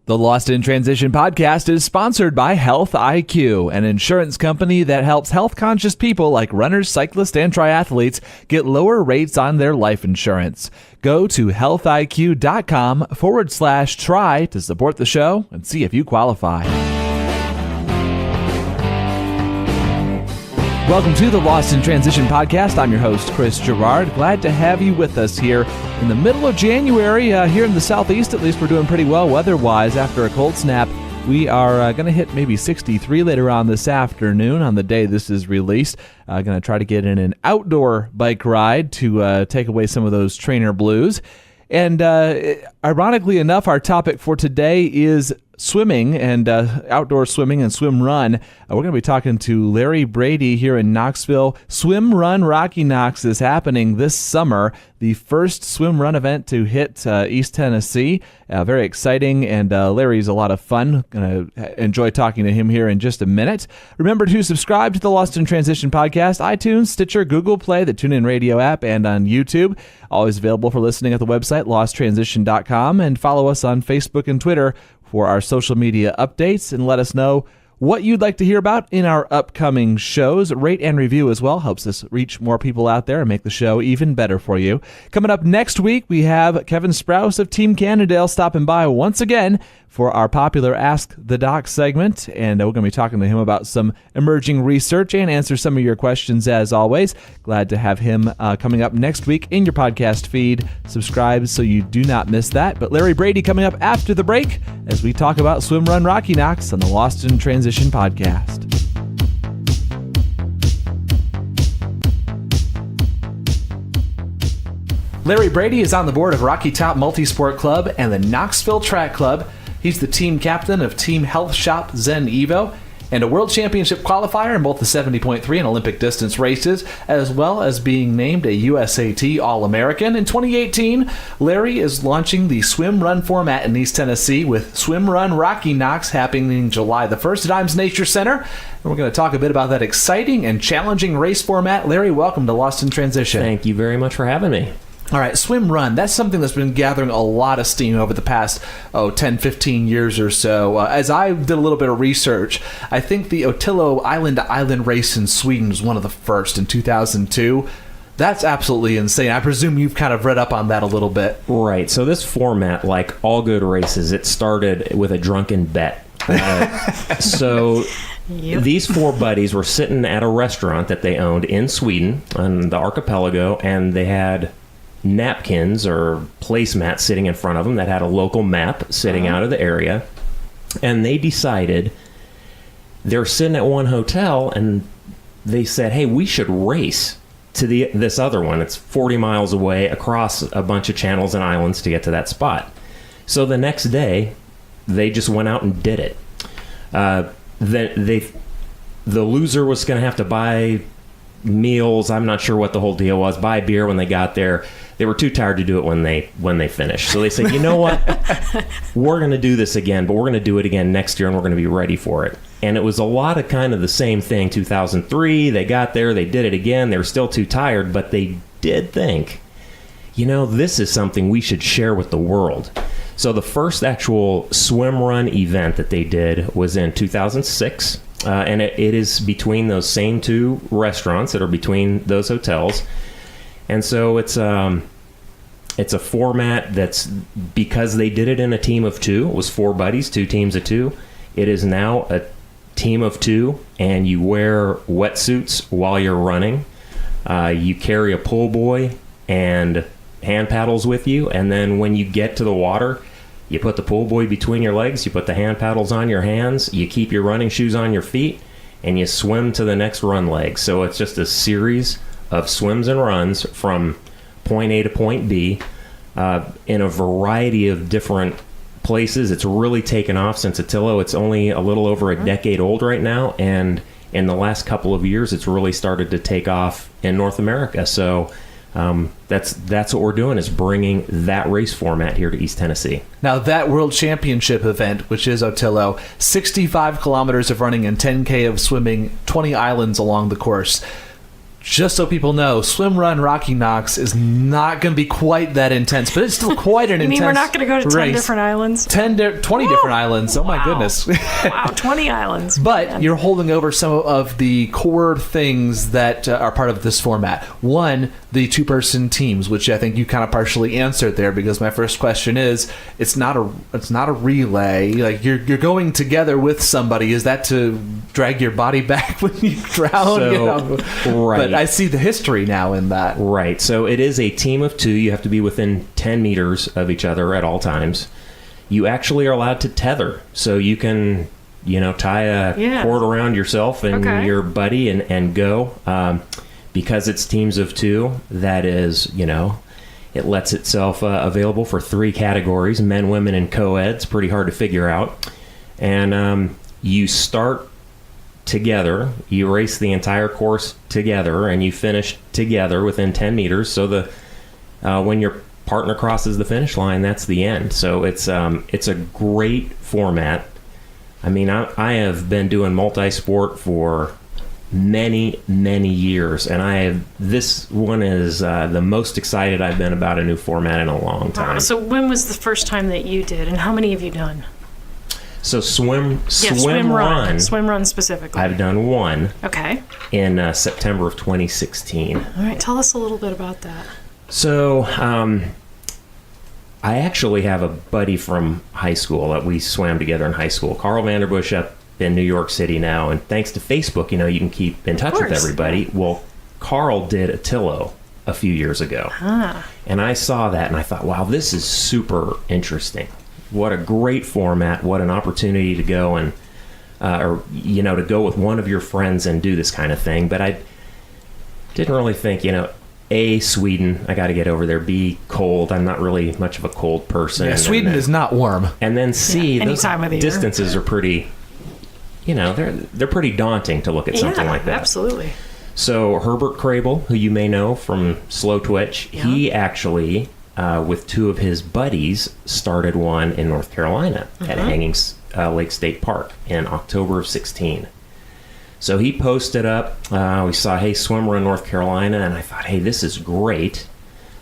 The Lost in Transition podcast is sponsored by Health IQ, an insurance company that helps health-conscious people like runners, cyclists, and triathletes get lower rates on their life insurance. Go to healthiq.com/try to support the show and see if you qualify. Welcome to the Lost in Transition podcast. I'm your host, Chris Gerard. Glad to have you with us here in the middle of January. Here in the southeast, at least, we're doing pretty well weather-wise. After a cold snap, we are going to hit maybe 63 later on this afternoon on the day this is released. Going to try to get in an outdoor bike ride to take away some of those trainer blues. And ironically enough, our topic for today is swimming and outdoor swimming and swim run. We're going to be talking to Larry Brede here in Knoxville. SwimRun RockyKnox is happening this summer, the first swim run event to hit East Tennessee. Very exciting, and Larry's a lot of fun. Going to enjoy talking to him here in just a minute. Remember to subscribe to the Lost in Transition podcast, iTunes, Stitcher, Google Play, the TuneIn Radio app, and on YouTube. Always available for listening at the website, losttransition.com, and follow us on Facebook and Twitter for our social media updates, and let us know what you'd like to hear about in our upcoming shows. Rate and review as well helps us reach more people out there and make the show even better for you. Coming up next week, we have Kevin Sprouse of Team Cannondale stopping by once again for our popular Ask the Doc segment, and we're going to be talking to him about some emerging research and answer some of your questions as always. Glad to have him coming up next week in your podcast feed. Subscribe so you do not miss that. But Larry Brede coming up after the break as we talk about SwimRun RockyKnox on the Lost in Transition podcast. Larry Brede is on the board of Rocky Top Multisport Club and the Knoxville Track Club. He's the team captain of Team Health Shop Zen Evo and a World Championship qualifier in both the 70.3 and Olympic distance races, as well as being named a USAT All-American. In 2018, Larry is launching the swim run format in East Tennessee with SwimRun RockyKnox happening July the 1st at Imes Nature Center. And we're going to talk a bit about that exciting and challenging race format. Larry, welcome to Lost in Transition. Thank you very much for having me. All right, swim run, that's something that's been gathering a lot of steam over the past 10, 15 years or so. As I did a little bit of research, I think the Otillo island-to-island race in Sweden was one of the first in 2002. That's absolutely insane. I presume you've kind of read up on that a little bit. Right, so this format, like all good races, it started with a drunken bet. Yep. These four buddies were sitting at a restaurant that they owned in Sweden, on the archipelago, and they had napkins or placemats sitting in front of them that had a local map sitting out of the area, and they decided they're sitting at one hotel and they said, hey, we should race to this other one. It's 40 miles away across a bunch of channels and islands to get to that spot. So the next day they just went out and did it. The loser was going to have to buy meals. I'm not sure what the whole deal was. Buy beer when they got there. They were too tired to do it when they finished. So they said, you know what? We're going to do this again, but we're going to do it again next year, and we're going to be ready for it. And it was a lot of kind of the same thing. 2003, they got there, they did it again. They were still too tired, but they did think, this is something we should share with the world. So the first actual swim run event that they did was in 2006. And it is between those same two restaurants that are between those hotels. And so it's a format that's, because they did it in a team of two, it was four buddies, two teams of two. It is now a team of two, and you wear wetsuits while you're running. You carry a pull buoy and hand paddles with you, and then when you get to the water, you put the pull buoy between your legs, you put the hand paddles on your hands, you keep your running shoes on your feet, and you swim to the next run leg. So it's just a series of swims and runs from point A to point B in a variety of different places. It's really taken off since Otillo. It's only a little over a decade old right now, and in the last couple of years, it's really started to take off in North America. So that's what we're doing, is bringing that race format here to East Tennessee. Now, that World Championship event, which is Otillo, 65 kilometers of running and 10K of swimming, 20 islands along the course. just so people know, SwimRun RockyKnox is not going to be quite that intense, but it's still quite an you intense mean we're not going to go to 10 race. different islands? 20 different islands. Oh, my goodness. Wow, 20 islands. But Man. you're holding over some of the core things that are part of this format. One, the two-person teams, which I think you kind of partially answered there, because my first question is, it's not a relay. Like, you're going together with somebody. Is that to drag your body back when you drown? Right. But I see the history now in that. Right. So it is a team of two. You have to be within 10 meters of each other at all times. You actually are allowed to tether. So you can, tie a cord around yourself and your buddy and go. Because it's teams of two, that is, it lets itself available for 3 categories, men, women, and co-eds. Pretty hard to figure out. And you start together, you race the entire course together, and you finish together within 10 meters. So when your partner crosses the finish line, that's the end. So it's a great format. I mean, I have been doing multisport for many years, and this one is the most excited I've been about a new format in a long time. Wow. So when was the first time that you did, and how many have you done? So SwimRun specifically. I've done one. Okay. In September of 2016. All right, tell us a little bit about that. So I actually have a buddy from high school that we swam together in high school, Carl Vanderbush, up in New York City now, and thanks to Facebook, you can keep in touch with everybody. Well, Carl did Attilo a few years ago, and I saw that and I thought, wow, this is super interesting. What a great format! What an opportunity to go and, to go with one of your friends and do this kind of thing. But I didn't really think, A, Sweden, I got to get over there. B, cold. I'm not really much of a cold person. Yeah, Sweden is not warm. And then C, any those time of the year. Distances are pretty, they're pretty daunting to look at something like that. Absolutely. So Herbert Crable, who you may know from Slow Twitch, he actually, with 2 of his buddies, started one in North Carolina at Hanging Lake State Park in October of 16. So he posted up, we saw, hey, SwimRun North Carolina, and I thought, hey, this is great.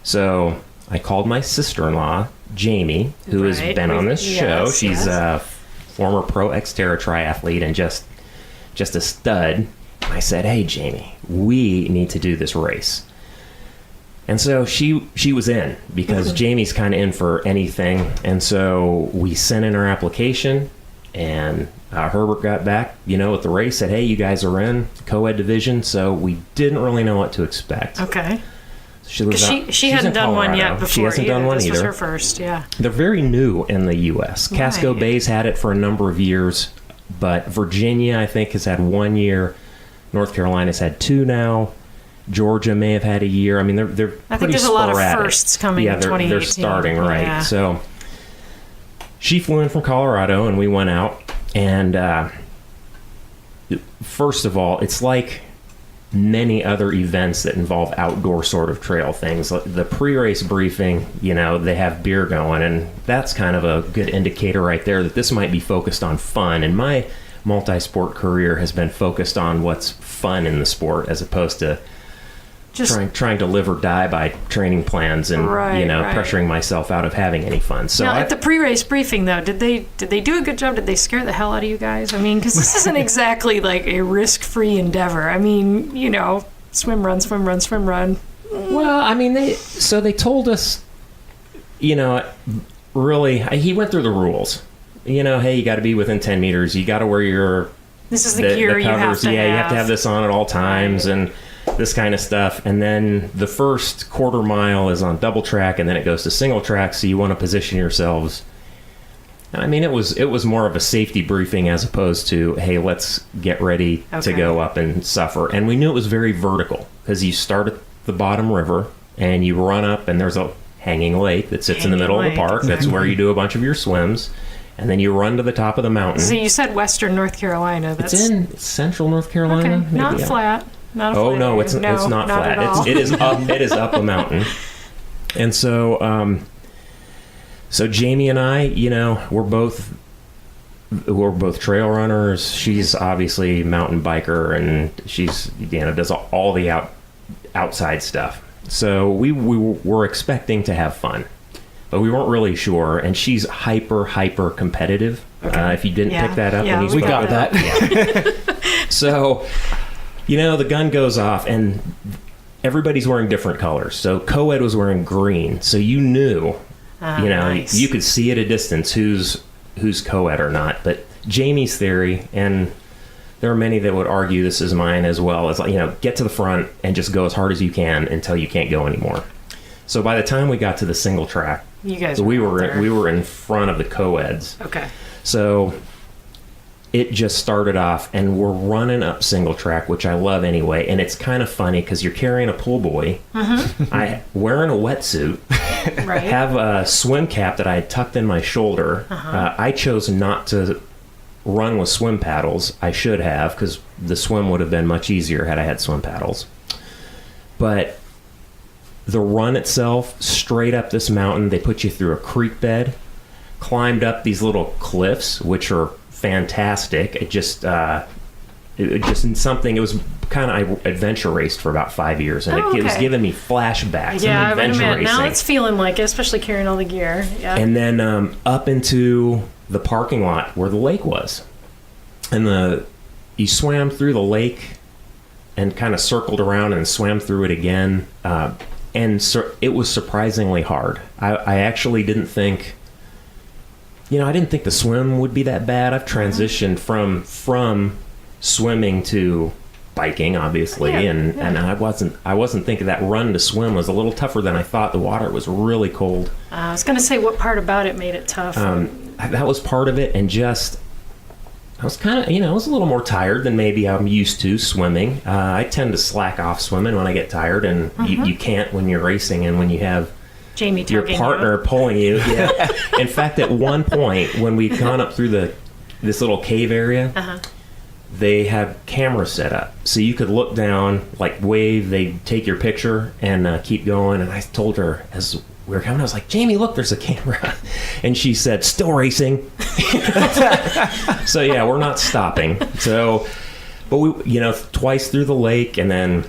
So I called my sister-in-law, Jamie, who has been on this show. She's a former pro Xterra triathlete and just a stud. And I said, hey, Jamie, we need to do this race. And so she was in, because Jamie's kind of in for anything. And so we sent in our application, and Herbert got back, with the race, said, hey, you guys are in co-ed division. So we didn't really know what to expect. Okay. She hadn't done one yet before. She hasn't done one either. This was her first, yeah. They're very new in the U.S. Casco Bay's had it for a number of years, but Virginia, I think, has had 1 year. North Carolina's had 2 now. Georgia may have had a year. I mean, they're pretty sporadic. I think there's a lot of firsts coming in 2018. They're starting, right. Yeah. So she flew in from Colorado, and we went out. And first of all, it's like many other events that involve outdoor sort of trail things. The pre-race briefing, they have beer going, and that's kind of a good indicator right there that this might be focused on fun. And my multi-sport career has been focused on what's fun in the sport, as opposed to just trying to live or die by training plans and pressuring myself out of having any fun. So now, at the pre-race briefing, though, did they do a good job? Did they scare the hell out of you guys? I mean, because this isn't exactly like a risk-free endeavor. I mean, swim run. Well, I mean, they told us, really, he went through the rules. Hey, you got to be within 10 meters. You got to wear your this is the gear you have to have. You have to have this on at all times, and this kind of stuff. And then the first quarter mile is on double track, and then it goes to single track. So you want to position yourselves. I mean, it was more of a safety briefing as opposed to, hey, let's get ready to go up and suffer. And we knew it was very vertical, because you start at the bottom river and you run up, and there's a hanging lake that sits in the middle of the park. That's where you do a bunch of your swims. And then you run to the top of the mountain. So you said Western North Carolina. It's in Central North Carolina. Okay, not flat. Not a oh no, it's not flat. It is up a mountain. And so, so Jamie and I, we're both trail runners. She's obviously a mountain biker, and she's does all the outside stuff. So we were expecting to have fun, but we weren't really sure. And she's hyper competitive. Okay. If you didn't pick that up, yeah, We got that. Yeah. So, the gun goes off, and everybody's wearing different colors. So co-ed was wearing green, so you knew, nice. you could see at a distance who's co-ed or not. But Jamie's theory, and there are many that would argue this is mine as well, is get to the front and just go as hard as you can until you can't go anymore. So by the time we got to the single track, you guys we were in front of the co-eds. Okay. So it just started off, and we're running up single track, which I love anyway. And it's kind of funny because you're carrying a pool buoy, I wearing a wetsuit, Right. have a swim cap that I had tucked in my shoulder. I chose not to run with swim paddles. I should have, because the swim would have been much easier had I had swim paddles. But the run itself, straight up this mountain, they put you through a creek bed, climbed up these little cliffs, which are fantastic. It was kind of, I adventure raced for about 5 years, and it was giving me flashbacks. Yeah, of adventure racing. now it's feeling like it, especially carrying all the gear. Yeah. And then up into the parking lot where the lake was, and you swam through the lake and kind of circled around and swam through it again, and so it was surprisingly hard. I actually didn't think, I didn't think the swim would be that bad. I've transitioned from swimming to biking, obviously, and I wasn't thinking that run to swim was a little tougher than I thought. The water was really cold. I was going to say, what part about it made it tough? That was part of it, and just I was kind of, I was a little more tired than maybe I'm used to swimming. I tend to slack off swimming when I get tired, and you can't when you're racing and when you have Jamie your partner pulling you. Yeah. In fact, at one point when we'd gone up through this little cave area, they had cameras set up so you could look down, like wave, they'd take your picture and keep going. And I told her as we were coming, I was like, Jamie, look, there's a camera. And she said, still racing. So yeah, we're not stopping. So, but we, twice through the lake and then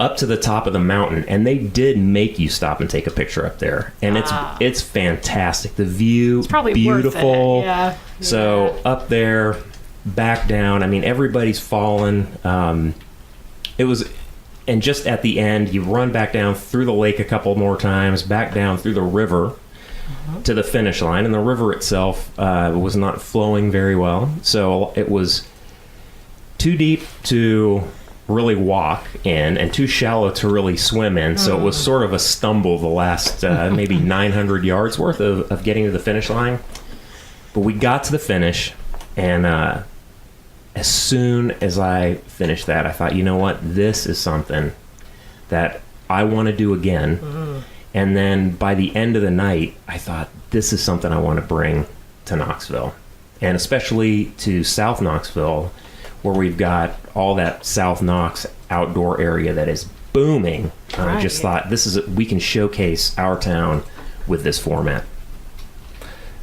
up to the top of the mountain, and they did make you stop and take a picture up there, and it's fantastic. The view, it's probably beautiful. Worth it. Yeah. So up there, back down. I mean, everybody's fallen. It was, and just at the end, you run back down through the lake a couple more times, back down through the river to the finish line, and the river itself was not flowing very well, so it was too deep to really walk in and too shallow to really swim in, so it was sort of a stumble the last maybe 900 yards worth of getting to the finish line. But we got to the finish, and as soon as I finished that, I thought, you know what, this is something that I want to do again. And then by the end of the night, I thought, this is something I want to bring to Knoxville, and especially to South Knoxville, where we've got all that South Knox outdoor area that is booming. I just thought, we can showcase our town with this format.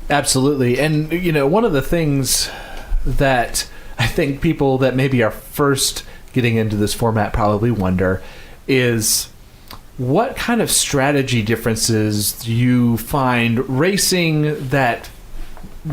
Absolutely. And, one of the things that I think people that maybe are first getting into this format probably wonder is, what kind of strategy differences do you find racing that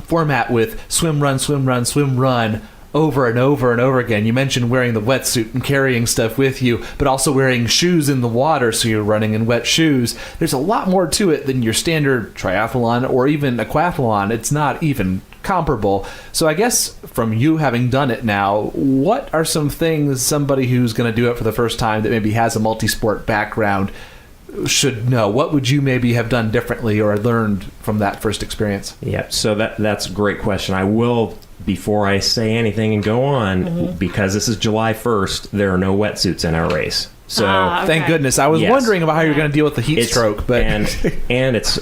format with swim, run over and over and over again? You mentioned wearing the wetsuit and carrying stuff with you, but also wearing shoes in the water, so you're running in wet shoes. There's a lot more to it than your standard triathlon or even aquathlon. It's not even comparable. So I guess from you having done it now, what are some things somebody who's going to do it for the first time that maybe has a multisport background should know? What would you maybe have done differently or learned from that first experience? Yeah, so that's a great question. I will, before I say anything and go on, because this is July 1st, there are no wetsuits in our race. So thank goodness. I was wondering about how you're going to deal with the heat stroke, but and it's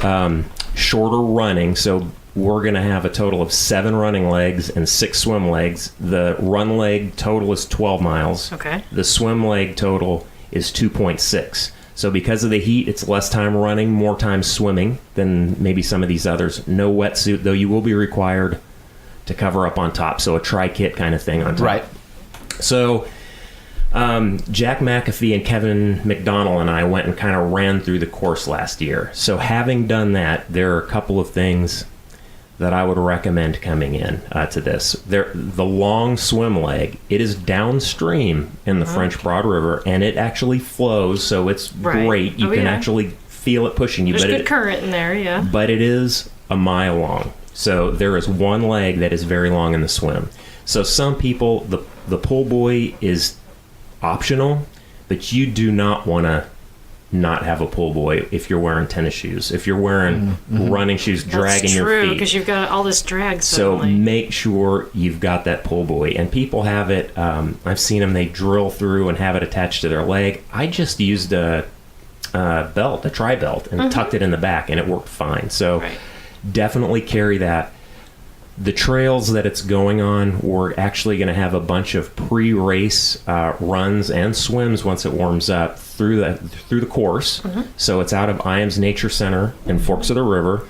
shorter running, so we're going to have a total of 7 running legs and 6 swim legs. The run leg total is 12 miles. Okay. The swim leg total is 2.6. So because of the heat, it's less time running, more time swimming than maybe some of these others. No wetsuit, though you will be required to cover up on top. So a tri-kit kind of thing on top. Right. So Jack McAfee and Kevin McDonald and I went and kind of ran through the course last year. So having done that, there are a couple of things that I would recommend coming in to this. The long swim leg, it is downstream in the French Broad River, and it actually flows, so it's great. You can actually feel it pushing you. There's good current in there, yeah. But it is a mile long. So there is one leg that is very long in the swim. So some people, the pull buoy is optional, but you do not want to not have a pull buoy if you're wearing tennis shoes. If you're wearing running shoes, dragging your feet. That's true, because you've got all this drag suddenly. So make sure you've got that pull buoy. And people have it, I've seen them, they drill through and have it attached to their leg. I just used a belt, a tri-belt, and tucked it in the back, and it worked fine. So definitely carry that. The trails that it's going on, we're actually going to have a bunch of pre-race runs and swims once it warms up through the course. So it's out of IAMS Nature Center in Forks of the River.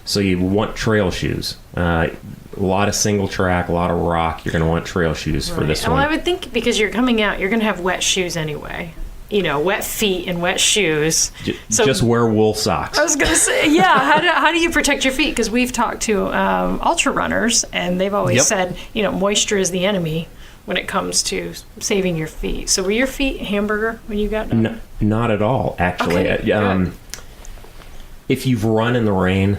So you want trail shoes. A lot of single track, a lot of rock. You're going to want trail shoes for this one. Well, I would think because you're coming out, you're going to have wet shoes anyway. You know, wet feet and wet shoes. So just wear wool socks. I was going to say, yeah. How do you protect your feet? Because we've talked to ultra runners, and they've always said, you know, moisture is the enemy when it comes to saving your feet. So were your feet hamburger when you got done? No, not at all, actually. Okay, if you've run in the rain,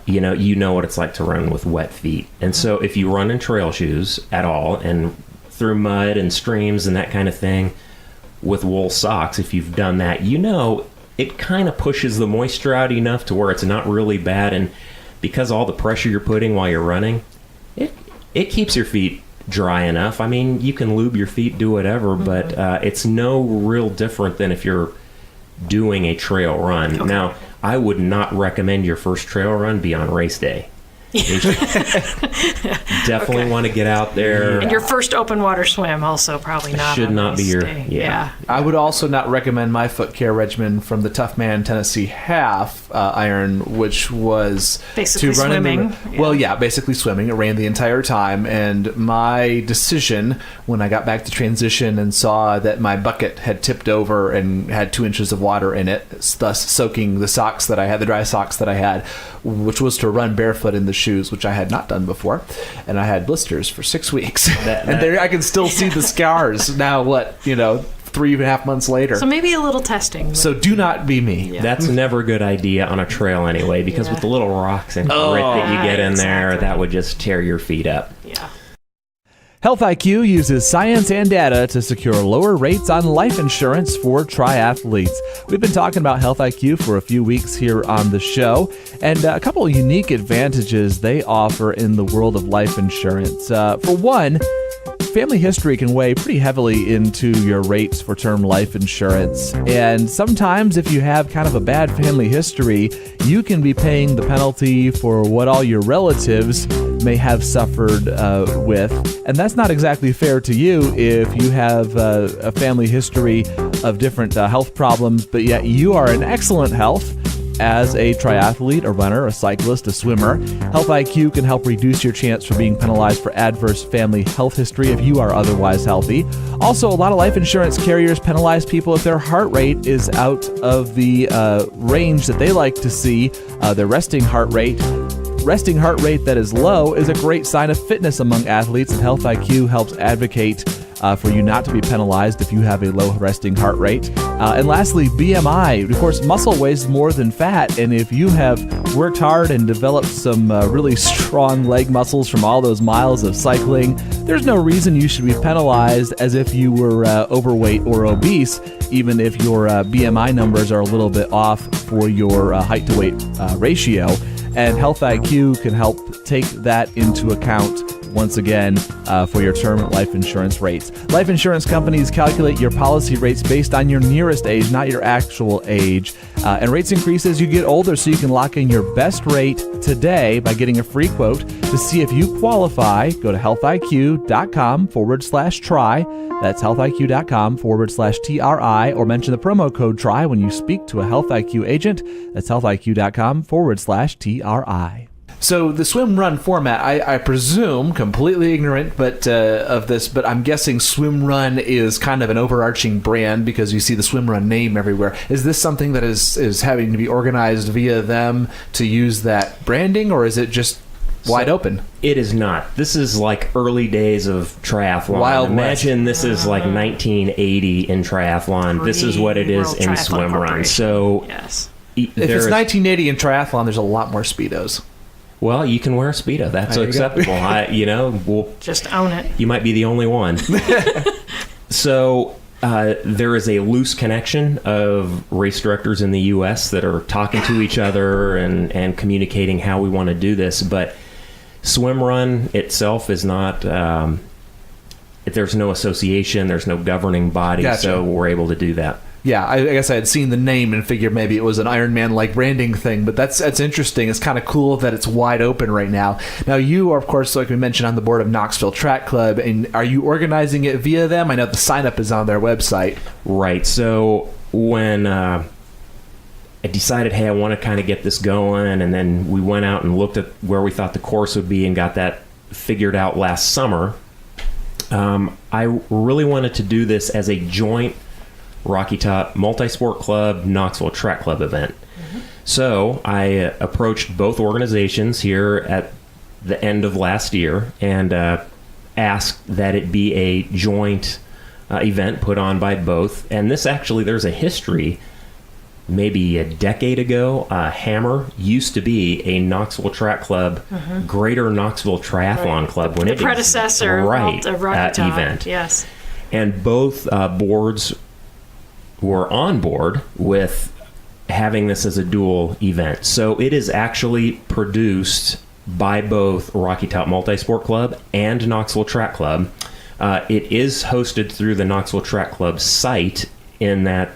you know what it's like to run with wet feet. And so if you run in trail shoes at all and through mud and streams and that kind of thing, with wool socks, if you've done that, it kind of pushes the moisture out enough to where it's not really bad. And because all the pressure you're putting while you're running, it keeps your feet dry enough. I mean, you can lube your feet, do whatever, but it's no real different than if you're doing a trail run. Okay. Now, I would not recommend your first trail run be on race day. Definitely want to get out there. And your first open water swim also probably not. Should not be your yeah. I would also not recommend my foot care regimen from the Tough Man Tennessee Half Iron, which was basically to run swimming. Basically swimming. It ran the entire time, and my decision when I got back to transition and saw that my bucket had tipped over and had 2 inches of water in it, thus soaking the socks that I had, the dry socks that I had, which was to run barefoot in the shoes, which I had not done before, and I had blisters for 6 weeks. And there I can still see the scars now. 3.5 months later. So maybe a little testing. So do not be me. Yeah. That's never a good idea on a trail anyway, because with the little rocks and grit that you get in there, that would just tear your feet up. Yeah. Health IQ uses science and data to secure lower rates on life insurance for triathletes. We've been talking about Health IQ for a few weeks here on the show, and a couple of unique advantages they offer in the world of life insurance. For one, family history can weigh pretty heavily into your rates for term life insurance. And sometimes if you have kind of a bad family history, you can be paying the penalty for what all your relatives may have suffered with. And that's not exactly fair to you if you have a family history of different health problems, but yet you are in excellent health. As a triathlete, a runner, a cyclist, a swimmer, Health IQ can help reduce your chance for being penalized for adverse family health history if you are otherwise healthy. Also, a lot of life insurance carriers penalize people if their heart rate is out of the range that they like to see, their resting heart rate. Resting heart rate that is low is a great sign of fitness among athletes, and Health IQ helps advocate for you not to be penalized if you have a low resting heart rate. And lastly, BMI. Of course, muscle weighs more than fat, and if you have worked hard and developed some really strong leg muscles from all those miles of cycling, there's no reason you should be penalized as if you were overweight or obese, even if your BMI numbers are a little bit off for your height to weight ratio. And Health IQ can help take that into account once again for your term life insurance rates. Life insurance companies calculate your policy rates based on your nearest age, not your actual age. And rates increase as you get older, so you can lock in your best rate today by getting a free quote. To see if you qualify, go to healthiq.com/try. That's healthiq.com/TRI, or mention the promo code TRY when you speak to a Health IQ agent. That's healthiq.com/TRI. So the swim run format, I presume, completely ignorant of this, but I'm guessing SwimRun is kind of an overarching brand because you see the SwimRun name everywhere. Is this something that is having to be organized via them to use that branding, or is it just wide open? It is not. This is like early days of triathlon. Wild Imagine West. This is like 1980 in triathlon. This is what it is in SwimRun. So yes. If it's 1980 in triathlon, there's a lot more Speedos. Well, you can wear a Speedo. That's acceptable. We'll just own it. You might be the only one. So there is a loose connection of race directors in the U.S. that are talking to each other and communicating how we want to do this. But SwimRun itself is not... there's no association. There's no governing body. Gotcha. So we're able to do that. Yeah, I guess I had seen the name and figured maybe it was an Ironman-like branding thing, but that's interesting. It's kind of cool that it's wide open right now. Now, you are, of course, like we mentioned, on the board of Knoxville Track Club, and are you organizing it via them? I know the sign-up is on their website. Right. So when I decided, hey, I want to kind of get this going, and then we went out and looked at where we thought the course would be and got that figured out last summer, I really wanted to do this as a joint Rocky Top Multisport Club, Knoxville Track Club event. Mm-hmm. So I approached both organizations here at the end of last year and asked that it be a joint event put on by both. And this actually, there's a history. Maybe a decade ago, Hammer used to be a Knoxville Track Club, Greater Knoxville Triathlon Club. When the predecessor of Rocky Top event. Yes. And both boards were on board with having this as a dual event. So it is actually produced by both Rocky Top Multisport Club and Knoxville Track Club. It is hosted through the Knoxville Track Club site, in that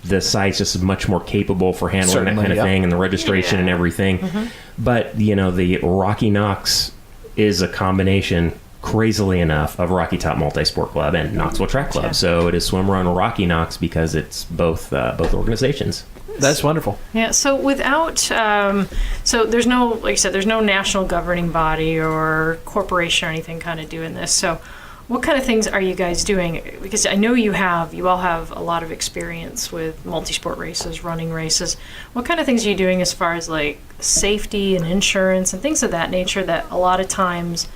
the site's just much more capable for handling that kind of thing, and the registration and everything. Mm-hmm. But, the RockyKnox is a combination, crazily enough, of Rocky Top Multisport Club and Knoxville Track Club. Gotcha. So it is SwimRun RockyKnox because it's both organizations. That's wonderful. Yeah. So without, so there's no, like you said, there's no national governing body or corporation or anything kind of doing this. So what kind of things are you guys doing? Because I know you all have a lot of experience with multisport races, running races. What kind of things are you doing as far as like safety and insurance and things of that nature that a lot of times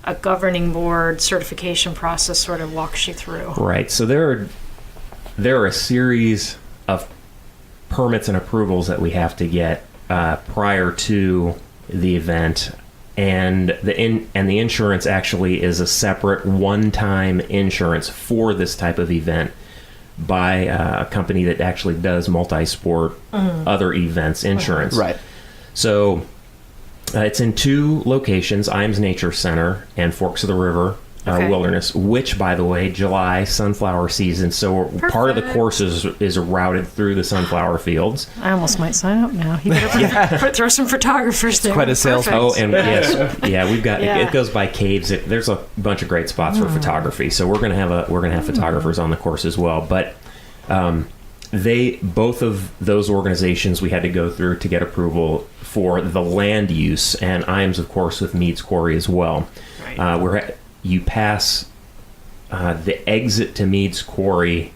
a governing board certification process sort of walks you through? Right. So there are a series of permits and approvals that we have to get prior to the event, and the insurance actually is a separate one-time insurance for this type of event by a company that actually does multi-sport other events insurance. Right. So it's in two locations, Iams Nature Center and Forks of the River Wilderness, which, by the way, July, sunflower season, so part of the course is routed through the sunflower fields. I almost might sign up now. You better throw some photographers there. It's quite a sales. Oh, and yes, we've got it goes by caves. There's a bunch of great spots for photography, so we're gonna have photographers on the course as well. But both of those organizations we had to go through to get approval for the land use, and Iams, of course, with Meads Quarry as well. Right. You pass the exit to Meads Quarry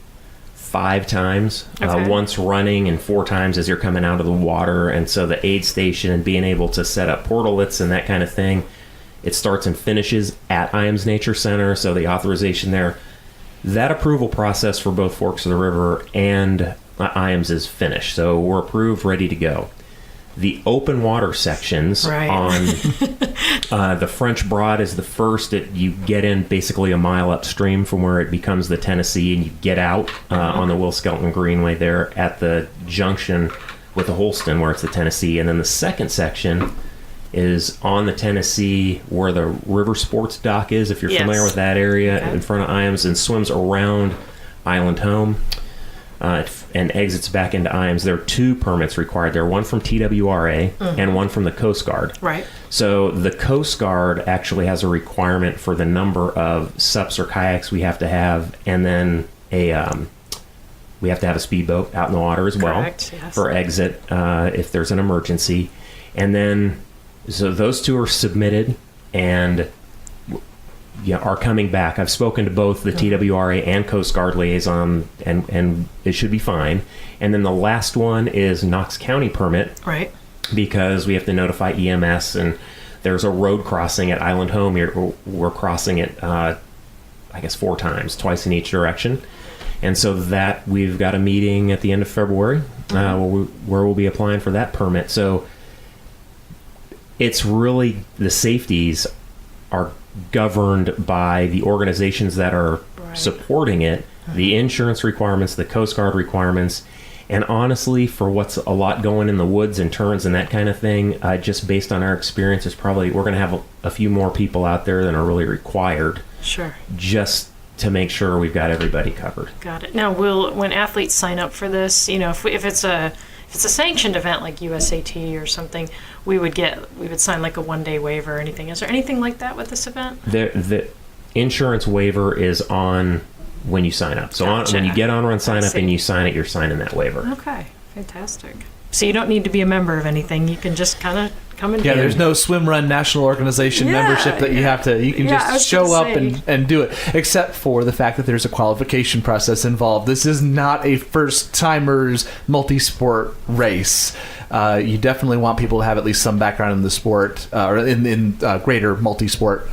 5 times, once running and 4 times as you're coming out of the water. And so the aid station and being able to set up portalets and that kind of thing, it starts and finishes at Iams Nature Center. So the authorization there, that approval process for both Forks of the River and Iams is finished. So we're approved, ready to go. The open water sections on the French Broad is the first. You get in basically a mile upstream from where it becomes the Tennessee, and you get out on the Will Skelton Greenway there at the junction with the Holston where it's the Tennessee. And then the second section is on the Tennessee where the River Sports Dock is, if you're familiar with that area, in front of Iams, and swims around Island Home. And exits back into Iams. There are 2 permits required there, one from TWRA and one from the Coast Guard. Right. So the Coast Guard actually has a requirement for the number of SUPs or kayaks we have to have, and then we have to have a speedboat out in the water as well for exit if there's an emergency. And then So those two are submitted and are coming back. I've spoken to both the TWRA and Coast Guard liaison, and it should be fine. And then the last one is Knox County permit. Right. Because we have to notify EMS, and there's a road crossing at Island Home. We're crossing it, I guess 4 times, twice in each direction. And so that we've got a meeting at the end of February where we'll be applying for that permit. So it's really, the safeties are governed by the organizations that are supporting it, the insurance requirements, the Coast Guard requirements, and honestly, for what's a lot going in the woods and turns and that kind of thing, just based on our experience, is probably we're going to have a few more people out there than are really required. Sure. Just to make sure we've got everybody covered. Got it. Now, when athletes sign up for this, if it's a sanctioned event like USAT or something, we would sign like a 1-day waiver or anything. Is there anything like that with this event? The insurance waiver is on when you sign up. So Gotcha. when you get on Run Sign Up and you sign it, you're signing that waiver. Okay, fantastic. So you don't need to be a member of anything. You can just kind of come and there's no SwimRun National Organization membership that you have to. You can just show up and do it. Except for the fact that there's a qualification process involved. This is not a first timers multi-sport race. You definitely want people to have at least some background in the sport or in greater multi-sport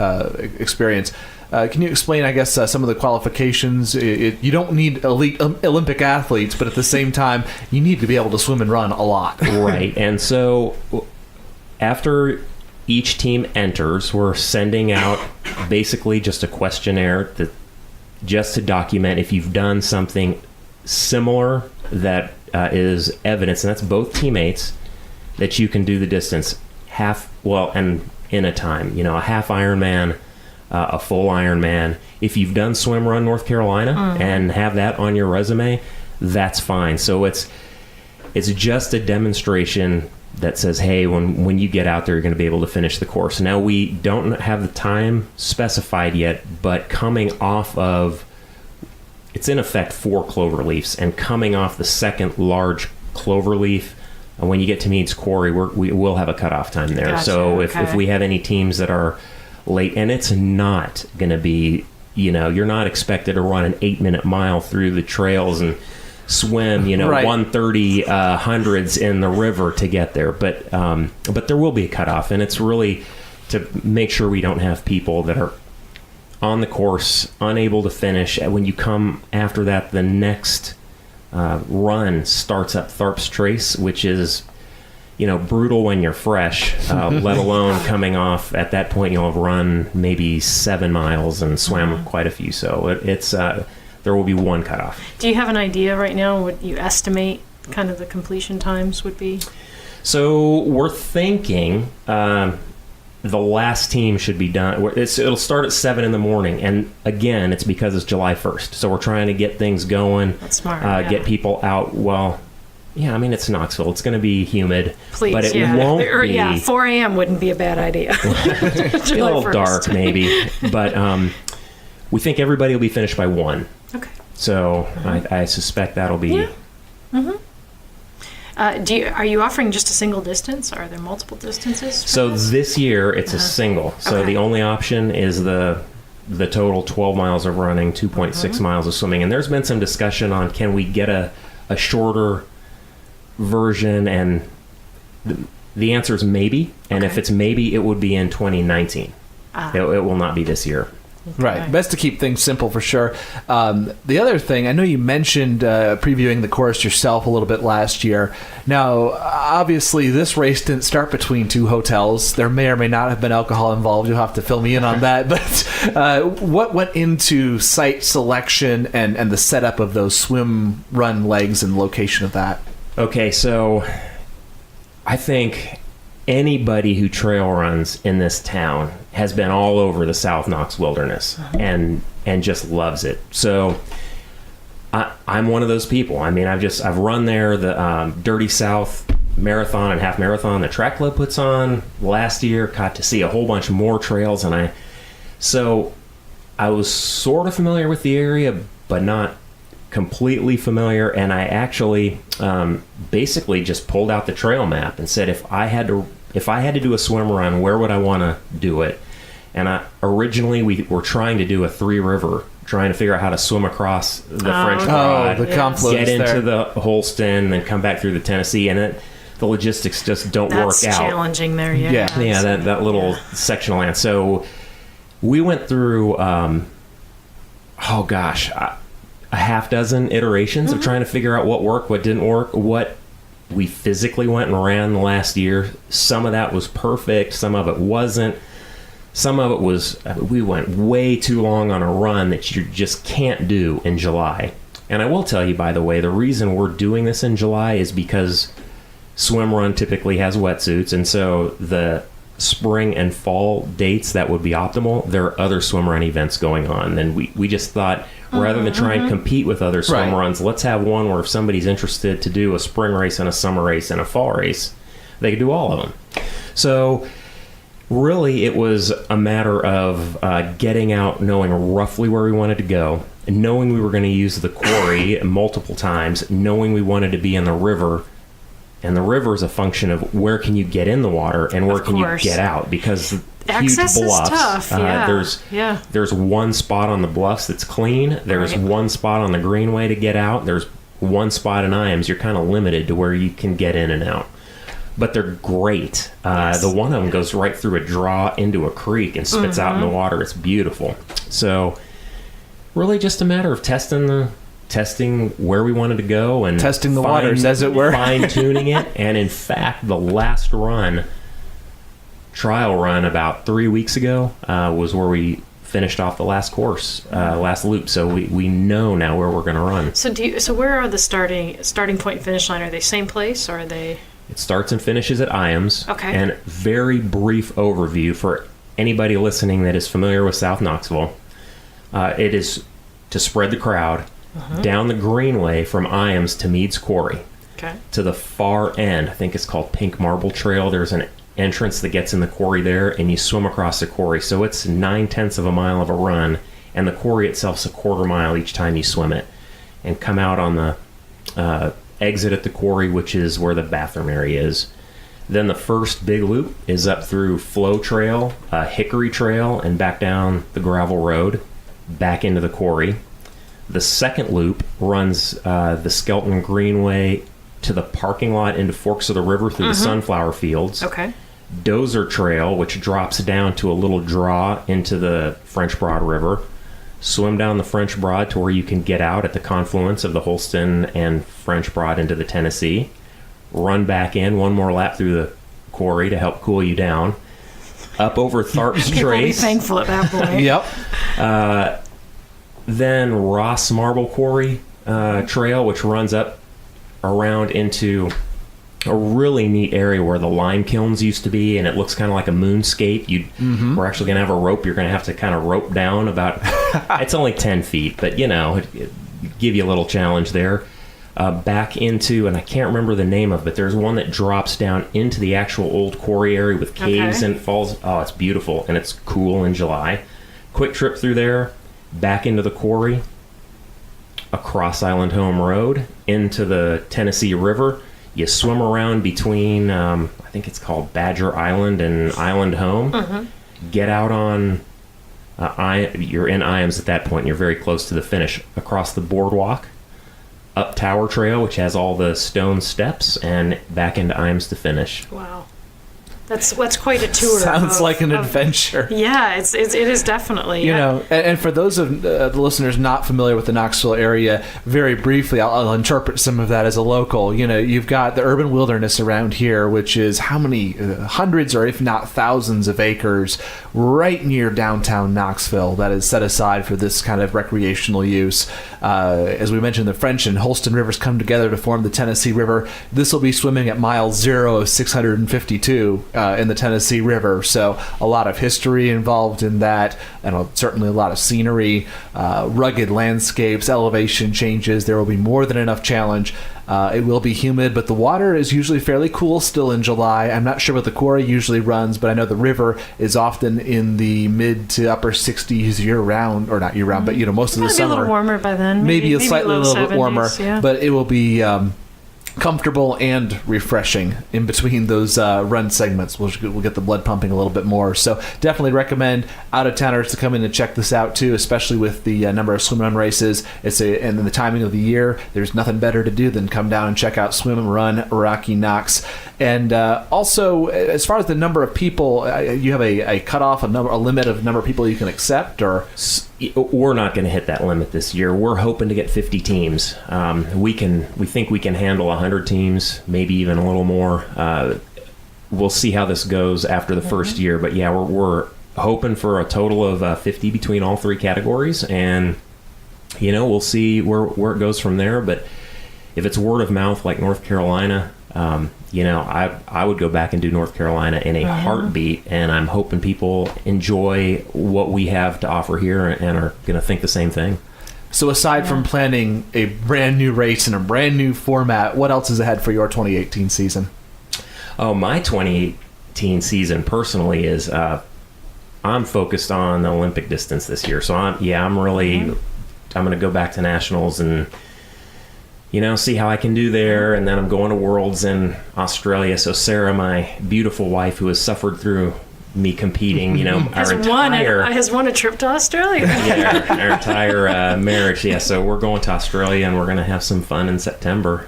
experience. Can you explain, I guess, some of the qualifications? You don't need elite Olympic athletes, but at the same time, you need to be able to swim and run a lot. Right. And so after each team enters, we're sending out basically just a questionnaire just to document if you've done something similar that is evidence, and that's both teammates, that you can do the distance and in a time. A half Ironman, a full Ironman. If you've done SwimRun North Carolina and have that on your resume, that's fine. So it's just a demonstration that says, hey, when you get out there, you're going to be able to finish the course. Now, we don't have the time specified yet, but coming off of, it's in effect 4 clover leafs, and coming off the second large clover leaf, when you get to Meads Quarry, we will have a cutoff time there. Gotcha. So if we have any teams that are late, and it's not going to be, you're not expected to run an 8-minute mile through the trails and swim, 1:30 hundreds in the river to get there. But there will be a cutoff, and it's really to make sure we don't have people that are on the course unable to finish. When you come after that, the next run starts up Tharp's Trace, which is brutal when you're fresh, let alone coming off. At that point, you'll have run maybe 7 miles and swam quite a few. So it's there will be one cutoff. Do you have an idea right now what you estimate kind of the completion times would be? So we're thinking the last team should be done. It'll start at 7 in the morning, and again, it's because it's July 1st. So we're trying to get things going. That's smart. Get people out. Well, yeah, I mean, it's Knoxville. It's going to be humid. Please, but it won't be. Yeah, 4 a.m. wouldn't be a bad idea. It's a little dark, maybe. But we think everybody will be finished by 1. Okay. So I suspect that'll be... Yeah. Mm-hmm. Are you offering just a single distance? Or are there multiple distances? So this year, it's a single. So the only option is the total 12 miles of running, 2.6 miles of swimming. And there's been some discussion on, can we get a shorter version, and the answer is maybe. And if it's maybe, it would be in 2019. It will not be this year. Okay. Right. Best to keep things simple for sure. The other thing, I know you mentioned previewing the course yourself a little bit last year. Now, obviously, this race didn't start between 2 hotels. There may or may not have been alcohol involved. You'll have to fill me in on that. But what went into site selection and the setup of those swim run legs and location of that? Okay, so I think anybody who trail runs in this town has been all over the South Knox Wilderness and just loves it. So I'm one of those people. I mean, I've run there, the Dirty South Marathon and Half Marathon, the Track Club puts on last year. Got to see a whole bunch more trails, so I was sort of familiar with the area, but not completely familiar. And I actually basically just pulled out the trail map and said, if I had to if I had to do a swim run, where would I want to do it? And originally we were trying to do a 3-river, trying to figure out how to swim across the French Broad, the confluence get into there. the Holston, then come back through the Tennessee, and the logistics just don't work out. That's challenging there, Yeah, that little section of land. So we went through, a half dozen iterations of trying to figure out what worked, what didn't work, what we physically went and ran the last year. Some of that was perfect, some of it wasn't. Some of it was, we went way too long on a run that you just can't do in July. And I will tell you, by the way, the reason we're doing this in July is because SwimRun typically has wetsuits, and so the spring and fall dates that would be optimal, there are other SwimRun events going on. And we just thought, rather than try and compete with other swim runs, let's have one where if somebody's interested to do a spring race and a summer race and a fall race, they could do all of them. So really, it was a matter of getting out, knowing roughly where we wanted to go, and knowing we were going to use the quarry multiple times, knowing we wanted to be in the river. And the river is a function of where can you get in the water and where can you get out, because access huge bluffs. Is tough. There's one spot on the bluffs that's clean. There's one spot on the greenway to get out. There's one spot in IAMS. You're kind of limited to where you can get in and out. But they're great. The one of them goes right through a draw into a creek and spits out in the water. It's beautiful. So really just a matter of testing where we wanted to go and testing the waters, as it were, fine-tuning it. And in fact, the last trial run about 3 weeks ago was where we finished off the last course, last loop. So we know now where we're going to run. So where are the starting point and finish line? Are they same place, or are they? It starts and finishes at IAMS. Okay. And very brief overview for anybody listening that is familiar with South Knoxville. It is to spread the crowd down the greenway from IAMS to Meads Quarry. Okay. To the far end, I think it's called Pink Marble Trail. There's an entrance that gets in the quarry there, and you swim across the quarry. So it's 9/10 of a mile of a run, and the quarry itself's a quarter mile each time you swim it. And come out on the exit at the quarry, which is where the bathroom area is. Then the first big loop is up through Flow Trail, Hickory Trail, and back down the gravel road, back into the quarry. The second loop runs the Skelton Greenway to the parking lot into Forks of the River through the sunflower fields. Okay. Dozer Trail, which drops down to a little draw into the French Broad River. Swim down the French Broad to where you can get out at the confluence of the Holston and French Broad into the Tennessee. Run back in, one more lap through the quarry to help cool you down. Up over Tharp's People will be Trace. thankful at that point. Yep. Then Ross Marble Quarry Trail, which runs up around into a really neat area where the lime kilns used to be, and it looks kind of like a moonscape. We're actually going to have a rope. You're going to have to kind of rope down about, it's only 10 feet, but it give you a little challenge there. Back into, and I can't remember the name of it, but there's one that drops down into the actual old quarry area with caves and falls. Oh, it's beautiful, and it's cool in July. Quick trip through there, back into the quarry, across Island Home Road, into the Tennessee River. You swim around between, I think it's called Badger Island and Island Home. Get out on, you're in IAMS at that point. You're very close to the finish. Across the boardwalk, up Tower Trail, which has all the stone steps, and back into IAMS to finish. Wow. That's quite a tour. Sounds like an adventure. Yeah, it is definitely. And for those of the listeners not familiar with the Knoxville area, very briefly, I'll interpret some of that as a local. You've got the urban wilderness around here, which is how many hundreds or if not thousands of acres right near downtown Knoxville that is set aside for this kind of recreational use. As we mentioned, the French and Holston rivers come together to form the Tennessee River. This will be swimming at mile 0 of 652 in the Tennessee River. So a lot of history involved in that, and certainly a lot of scenery, rugged landscapes, elevation changes. There will be more than enough challenge. It will be humid, but the water is usually fairly cool still in July. I'm not sure what the quarry usually runs, but I know the river is often in the mid to upper 60s year-round, or not year-round, but most of the summer. Maybe a little warmer by then. Maybe a little bit warmer, yeah. but it will be comfortable and refreshing in between those run segments. We'll get the blood pumping a little bit more. So definitely recommend out-of-towners to come in and check this out too, especially with the number of swim run races. And the timing of the year, there's nothing better to do than come down and check out SwimRun RockyKnox. And also, as far as the number of people, you have a cutoff, a limit of number of people you can accept, or? We're not going to hit that limit this year. We're hoping to get 50 teams. We think we can handle 100 teams, maybe even a little more. We'll see how this goes after the first year, but yeah, we're hoping for a total of 50 between all three categories, and we'll see where it goes from there. But if it's word of mouth like North Carolina, I would go back and do North Carolina in a heartbeat, and I'm hoping people enjoy what we have to offer here and are going to think the same thing. So aside from planning a brand new race and a brand new format, what else is ahead for your 2018 season? Oh, my 2018 season personally is I'm focused on the Olympic distance this year. So I'm going to go back to nationals and see how I can do there, and then I'm going to Worlds in Australia. So Sarah, my beautiful wife, who has suffered through me competing, has won a trip to Australia. Yeah, our entire marriage. Yeah, so we're going to Australia, and we're going to have some fun in September.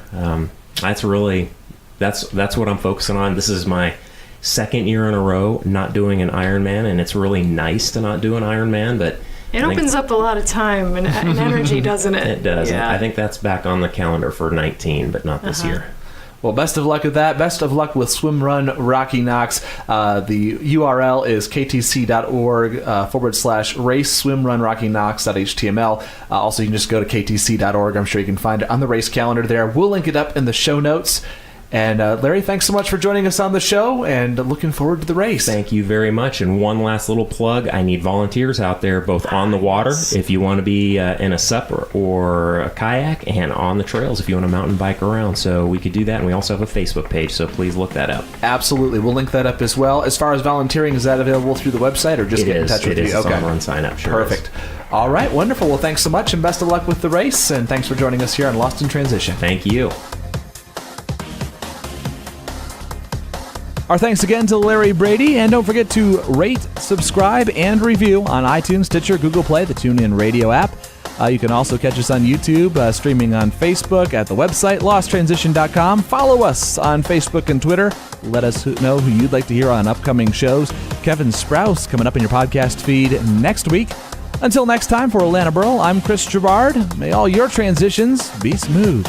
That's what I'm focusing on. This is my second year in a row not doing an Ironman, and it's really nice to not do an Ironman, but it opens up a lot of time and energy, doesn't it? It does. Yeah. I think that's back on the calendar for 19, but not this year. Well, best of luck with that. Best of luck with SwimRun RockyKnox. The URL is ktc.org/race swimrunrockyknox.html. Also, you can just go to ktc.org. I'm sure you can find it on the race calendar there. We'll link it up in the show notes. And Larry, thanks so much for joining us on the show, and looking forward to the race. Thank you very much. And one last little plug. I need volunteers out there, both on the water, if you want to be in a SUP or a kayak, and on the trails if you want to mountain bike around. So we could do that. And we also have a Facebook page, so please look that up. Absolutely. We'll link that up as well. As far as volunteering, is that available through the website, or just get in touch with you? It is. Okay. SwimRun sign up. Sure. Perfect. All right. Wonderful. Well, thanks so much, and best of luck with the race. And thanks for joining us here on Lost in Transition. Thank you. Our thanks again to Larry Brede, and don't forget to rate, subscribe, and review on iTunes, Stitcher, Google Play, the TuneIn Radio app. You can also catch us on YouTube, streaming on Facebook, at the website, losttransition.com. Follow us on Facebook and Twitter. Let us know who you'd like to hear on upcoming shows. Kevin Sprouse coming up in your podcast feed next week. Until next time, for Alana Burl, I'm Chris Gerard. May all your transitions be smooth.